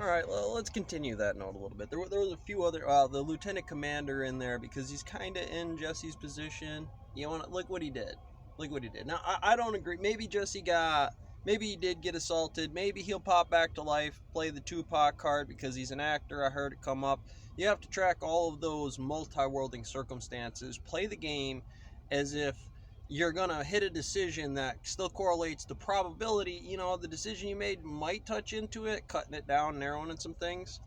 All right, well, let's continue that note a little bit. There was a few other, the lieutenant commander in there because he's kind of in Jesse's position. You want to look what he did. Look what he did. Now, I don't agree. Maybe he did get assaulted. Maybe he'll pop back to life, play the Tupac card because he's an actor. I heard it come up. You have to track all of those multi-worlding circumstances. Play the game as if you're gonna hit a decision that still correlates to probability. The decision you made might touch into it, cutting it down, narrowing in some things.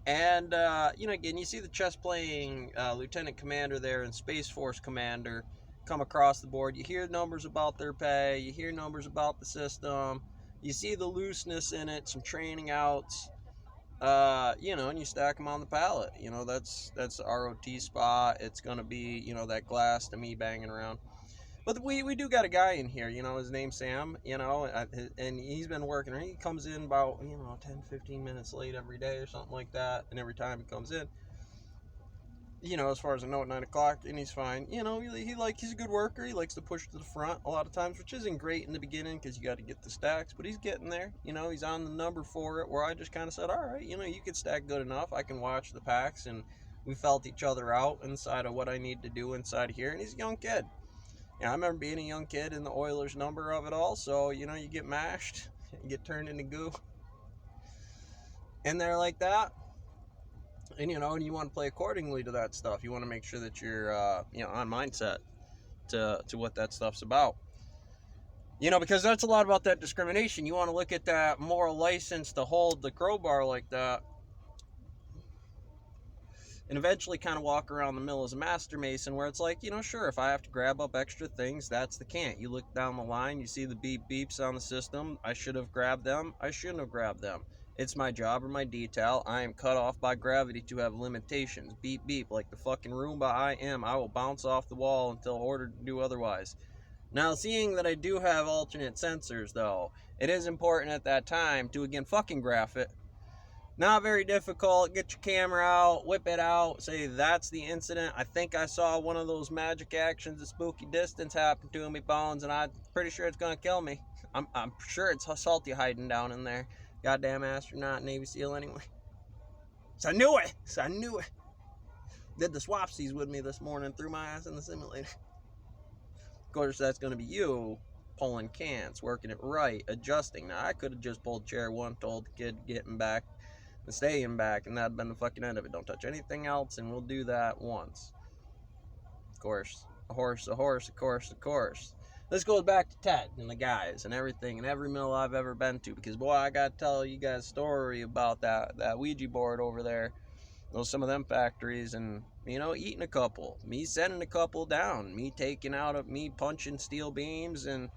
And again, you see the chess playing lieutenant commander there and Space Force commander come across the board. You hear numbers about their pay, you hear numbers about the system, you see the looseness in it, some training outs. And you stack them on the pallet. That's the ROT spot. It's gonna be that glass to me banging around. But we do got a guy in here. His name's Sam. And he's been working. He comes in about 10-15 minutes late every day or something like that. And every time he comes in, as far as I know, at 9 o'clock, and he's fine. He's a good worker. He likes to push to the front a lot of times, which isn't great in the beginning because you got to get the stacks, but he's getting there. He's on the number for it, where I just kind of said, all right, you can stack good enough. I can watch the packs, and we felt each other out inside of what I need to do inside here, and he's a young kid. I remember being a young kid in the Oilers number of it all, so, you get mashed, you get turned into goo in there like that. And and you want to play accordingly to that stuff. You want to make sure that you're on mindset to what that stuff's about. Because that's a lot about that discrimination. You want to look at that moral license to hold the crowbar like that, and eventually kind of walk around the mill as a master mason, where it's like, sure, if I have to grab up extra things, that's the can't. You look down the line, you see the beep beeps on the system. I should have grabbed them. I shouldn't have grabbed them. It's my job or my detail. I am cut off by gravity to have limitations. Beep, beep, like the fucking Roomba I am. I will bounce off the wall until ordered to do otherwise. Now, seeing that I do have alternate sensors, though, it is important at that time to, again, fucking graph it. Not very difficult. Get your camera out, whip it out, say that's the incident. I think I saw one of those magic actions at spooky distance happen to me, Bones, and I'm pretty sure it's going to kill me. I'm sure it's Salty hiding down in there. Goddamn astronaut, Navy SEAL anyway. So I knew it. Did the swapsies with me this morning, threw my ass in the simulator. Of course, that's going to be you pulling cans, working it right, adjusting. Now, I could have just pulled chair one, told the kid getting back and staying back, and that'd been the fucking end of it. Don't touch anything else, and we'll do that once. Of course, a horse, of course. This goes back to Ted and the guys and everything and every mill I've ever been to, because boy, I gotta tell you guys a story about that Ouija board over there. Some of them factories, and eating a couple, me sending a couple down, me punching steel beams, and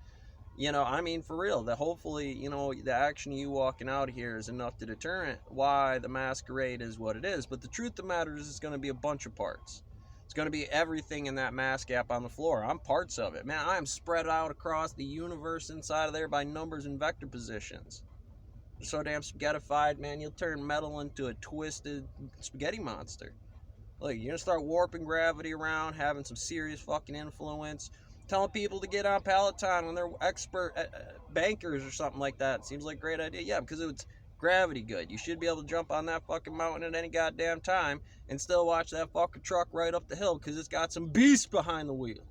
for real, that hopefully the action of you walking out of here is enough to deter why the masquerade is what it is. But the truth of the matter is, it's going to be a bunch of parts. It's going to be everything in that mass gap on the floor. I'm parts of it. Man, I am spread out across the universe inside of there by numbers and vector positions. You're so damn spaghettified, man, you'll turn metal into a twisted spaghetti monster. Look, you're going to start warping gravity around, having some serious fucking influence, telling people to get on Peloton when they're expert bankers or something like that. It seems like a great idea. Yeah, because it's gravity good. You should be able to jump on that fucking mountain at any goddamn time and still watch that fucking truck right up the hill because it's got some beast behind the wheel.